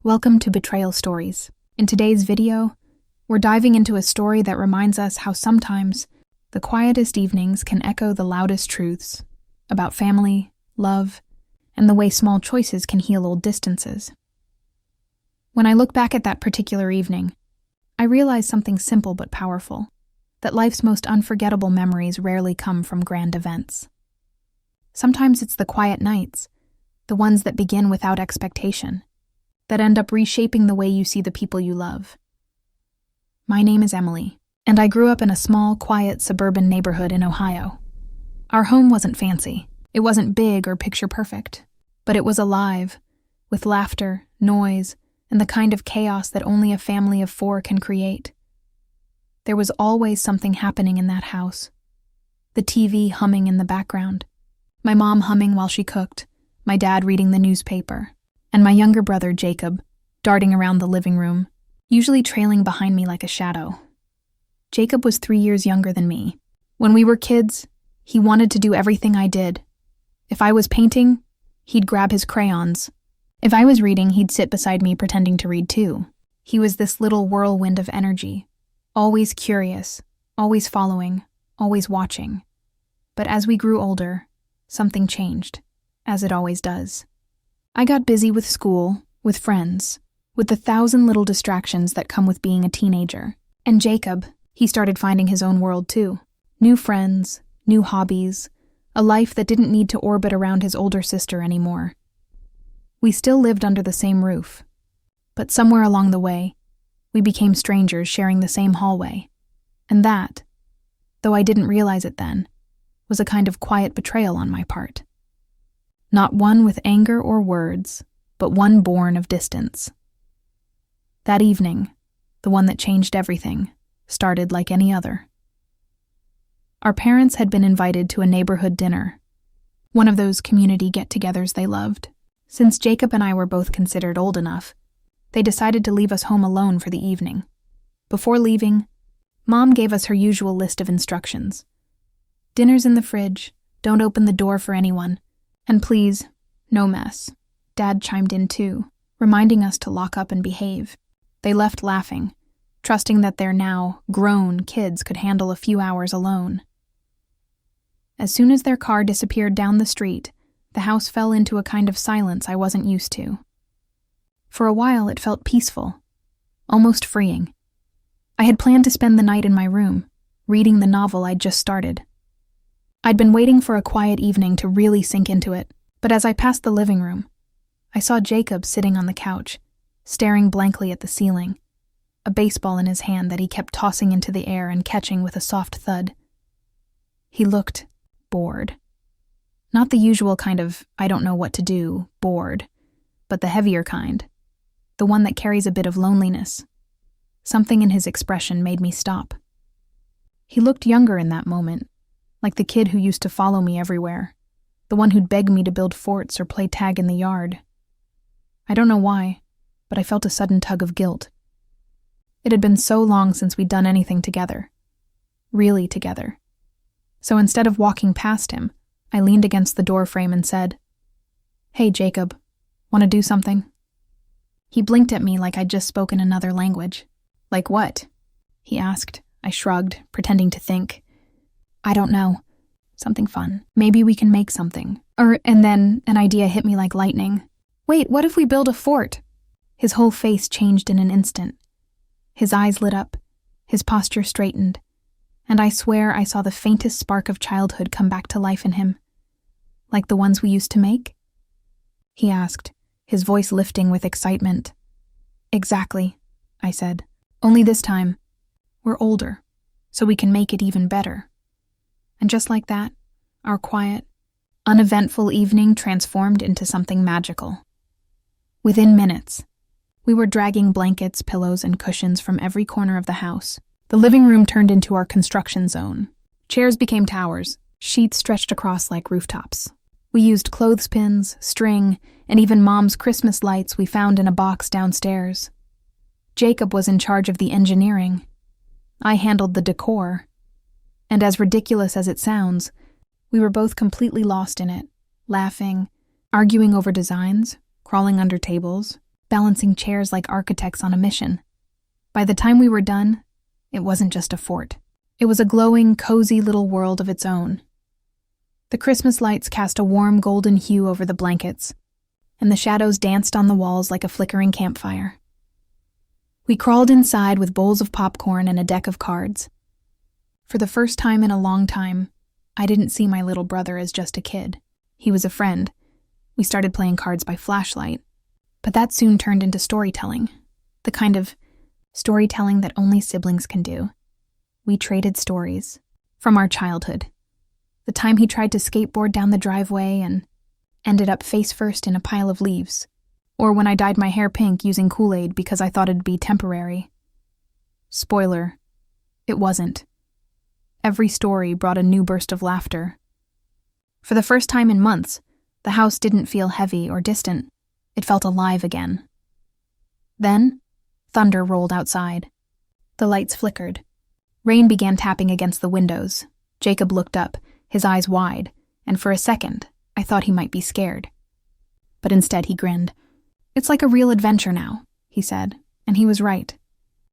Welcome to Betrayal Stories. In today's video, we're diving into a story that reminds us how sometimes the quietest evenings can echo the loudest truths about family, love, and the way small choices can heal old distances. When I look back at that particular evening, I realize something simple but powerful, that life's most unforgettable memories rarely come from grand events. Sometimes it's the quiet nights, the ones that begin without expectation, that end up reshaping the way you see the people you love. My name is Emily, and I grew up in a small, quiet, suburban neighborhood in Ohio. Our home wasn't fancy. It wasn't big or picture-perfect, but it was alive, with laughter, noise, and the kind of chaos that only a family of 4 can create. There was always something happening in that house. The TV humming in the background, my mom humming while she cooked, my dad reading the newspaper, and my younger brother, Jacob, darting around the living room, usually trailing behind me like a shadow. Jacob was 3 years younger than me. When we were kids, he wanted to do everything I did. If I was painting, he'd grab his crayons. If I was reading, he'd sit beside me pretending to read too. He was this little whirlwind of energy, always curious, always following, always watching. But as we grew older, something changed, as it always does. I got busy with school, with friends, with the 1,000 little distractions that come with being a teenager. And Jacob, he started finding his own world too. New friends, new hobbies, a life that didn't need to orbit around his older sister anymore. We still lived under the same roof, but somewhere along the way, we became strangers sharing the same hallway. And that, though I didn't realize it then, was a kind of quiet betrayal on my part. Not one with anger or words, but one born of distance. That evening, the one that changed everything, started like any other. Our parents had been invited to a neighborhood dinner, one of those community get-togethers they loved. Since Jacob and I were both considered old enough, they decided to leave us home alone for the evening. Before leaving, Mom gave us her usual list of instructions. Dinner's in the fridge, don't open the door for anyone, and please, no mess. Dad chimed in too, reminding us to lock up and behave. They left laughing, trusting that their now grown kids could handle a few hours alone. As soon as their car disappeared down the street, the house fell into a kind of silence I wasn't used to. For a while it felt peaceful, almost freeing. I had planned to spend the night in my room, reading the novel I'd just started. I'd been waiting for a quiet evening to really sink into it, but as I passed the living room, I saw Jacob sitting on the couch, staring blankly at the ceiling, a baseball in his hand that he kept tossing into the air and catching with a soft thud. He looked bored. Not the usual kind of I don't know what to do, bored, but the heavier kind, the one that carries a bit of loneliness. Something in his expression made me stop. He looked younger in that moment, like the kid who used to follow me everywhere, the one who'd beg me to build forts or play tag in the yard. I don't know why, but I felt a sudden tug of guilt. It had been so long since we'd done anything together, really together. So instead of walking past him, I leaned against the doorframe and said, "Hey, Jacob, want to do something?" He blinked at me like I'd just spoken another language. "Like what?" he asked. I shrugged, pretending to think. "I don't know. Something fun. Maybe we can make something." And then an idea hit me like lightning. "Wait, what if we build a fort?" His whole face changed in an instant. His eyes lit up, his posture straightened, and I swear I saw the faintest spark of childhood come back to life in him. "Like the ones we used to make?" he asked, his voice lifting with excitement. "Exactly," I said. "Only this time, we're older, so we can make it even better." And just like that, our quiet, uneventful evening transformed into something magical. Within minutes, we were dragging blankets, pillows, and cushions from every corner of the house. The living room turned into our construction zone. Chairs became towers, sheets stretched across like rooftops. We used clothespins, string, and even Mom's Christmas lights we found in a box downstairs. Jacob was in charge of the engineering. I handled the decor. And as ridiculous as it sounds, we were both completely lost in it, laughing, arguing over designs, crawling under tables, balancing chairs like architects on a mission. By the time we were done, it wasn't just a fort. It was a glowing, cozy little world of its own. The Christmas lights cast a warm golden hue over the blankets, and the shadows danced on the walls like a flickering campfire. We crawled inside with bowls of popcorn and a deck of cards. For the first time in a long time, I didn't see my little brother as just a kid. He was a friend. We started playing cards by flashlight, but that soon turned into storytelling, the kind of storytelling that only siblings can do. We traded stories from our childhood. The time he tried to skateboard down the driveway and ended up face first in a pile of leaves, or when I dyed my hair pink using Kool-Aid because I thought it'd be temporary. Spoiler, it wasn't. Every story brought a new burst of laughter. For the first time in months, the house didn't feel heavy or distant. It felt alive again. Then, thunder rolled outside. The lights flickered. Rain began tapping against the windows. Jacob looked up, his eyes wide, and for a second, I thought he might be scared. But instead he grinned. "It's like a real adventure now," he said, and he was right.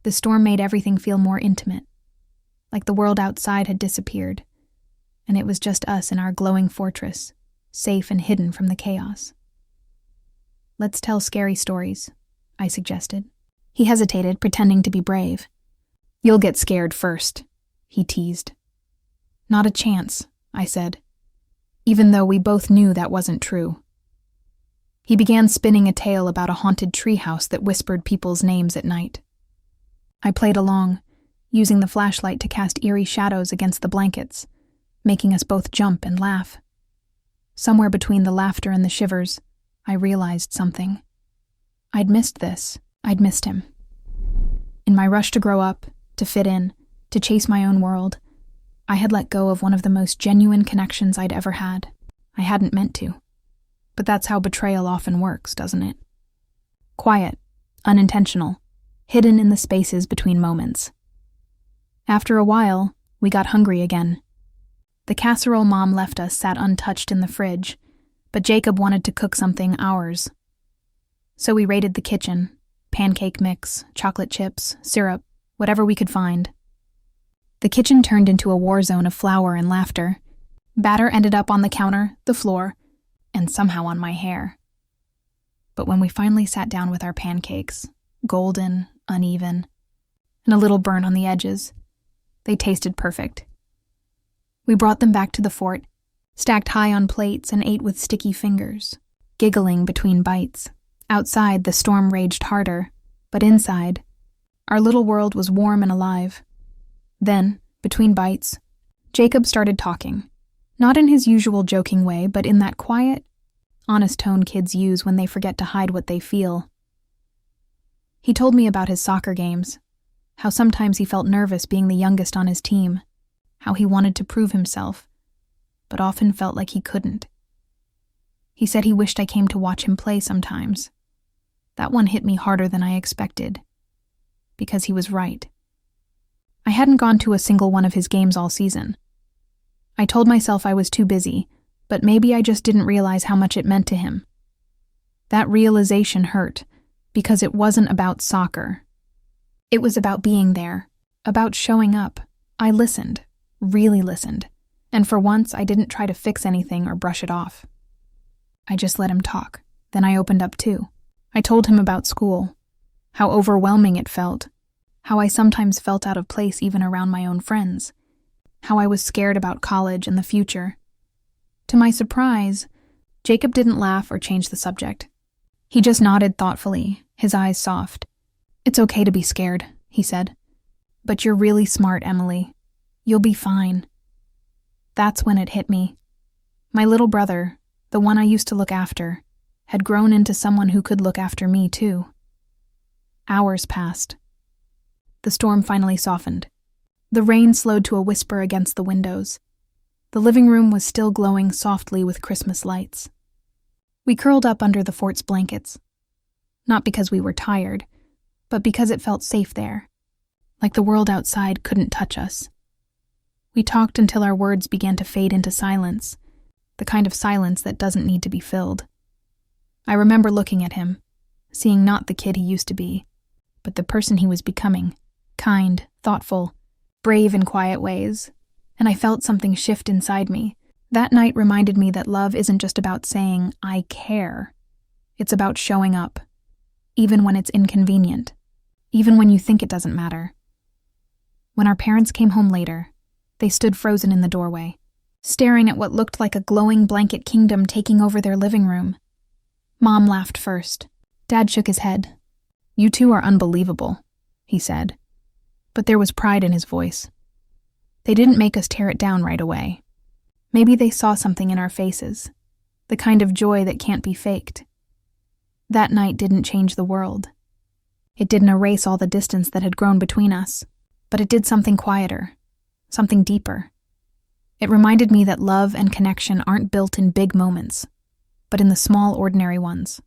The storm made everything feel more intimate, like the world outside had disappeared, and it was just us in our glowing fortress, safe and hidden from the chaos. "Let's tell scary stories," I suggested. He hesitated, pretending to be brave. "You'll get scared first," he teased. "Not a chance," I said, even though we both knew that wasn't true. He began spinning a tale about a haunted treehouse that whispered people's names at night. I played along, using the flashlight to cast eerie shadows against the blankets, making us both jump and laugh. Somewhere between the laughter and the shivers, I realized something. I'd missed this. I'd missed him. In my rush to grow up, to fit in, to chase my own world, I had let go of one of the most genuine connections I'd ever had. I hadn't meant to. But that's how betrayal often works, doesn't it? Quiet, unintentional, hidden in the spaces between moments. After a while, we got hungry again. The casserole Mom left us sat untouched in the fridge, but Jacob wanted to cook something ours. So we raided the kitchen, pancake mix, chocolate chips, syrup, whatever we could find. The kitchen turned into a war zone of flour and laughter. Batter ended up on the counter, the floor, and somehow on my hair. But when we finally sat down with our pancakes, golden, uneven, and a little burn on the edges, they tasted perfect. We brought them back to the fort, stacked high on plates and ate with sticky fingers, giggling between bites. Outside, the storm raged harder, but inside, our little world was warm and alive. Then, between bites, Jacob started talking, not in his usual joking way, but in that quiet, honest tone kids use when they forget to hide what they feel. He told me about his soccer games, how sometimes he felt nervous being the youngest on his team, how he wanted to prove himself, but often felt like he couldn't. He said he wished I came to watch him play sometimes. That one hit me harder than I expected, because he was right. I hadn't gone to a single one of his games all season. I told myself I was too busy, but maybe I just didn't realize how much it meant to him. That realization hurt, because it wasn't about soccer. It was about being there, about showing up. I listened, really listened, and for once I didn't try to fix anything or brush it off. I just let him talk. Then I opened up too. I told him about school, how overwhelming it felt, how I sometimes felt out of place even around my own friends, how I was scared about college and the future. To my surprise, Jacob didn't laugh or change the subject. He just nodded thoughtfully, his eyes soft. "It's okay to be scared," he said. "But you're really smart, Emily. You'll be fine." That's when it hit me. My little brother, the one I used to look after, had grown into someone who could look after me too. Hours passed. The storm finally softened. The rain slowed to a whisper against the windows. The living room was still glowing softly with Christmas lights. We curled up under the fort's blankets. Not because we were tired, but because it felt safe there, like the world outside couldn't touch us. We talked until our words began to fade into silence, the kind of silence that doesn't need to be filled. I remember looking at him, seeing not the kid he used to be, but the person he was becoming, kind, thoughtful, brave in quiet ways, and I felt something shift inside me. That night reminded me that love isn't just about saying, I care. It's about showing up, even when it's inconvenient, even when you think it doesn't matter. When our parents came home later, they stood frozen in the doorway, staring at what looked like a glowing blanket kingdom taking over their living room. Mom laughed first. Dad shook his head. You two are unbelievable, he said, but there was pride in his voice. They didn't make us tear it down right away. Maybe they saw something in our faces, the kind of joy that can't be faked. That night didn't change the world. It didn't erase all the distance that had grown between us, but it did something quieter, something deeper. It reminded me that love and connection aren't built in big moments, but in the small, ordinary ones.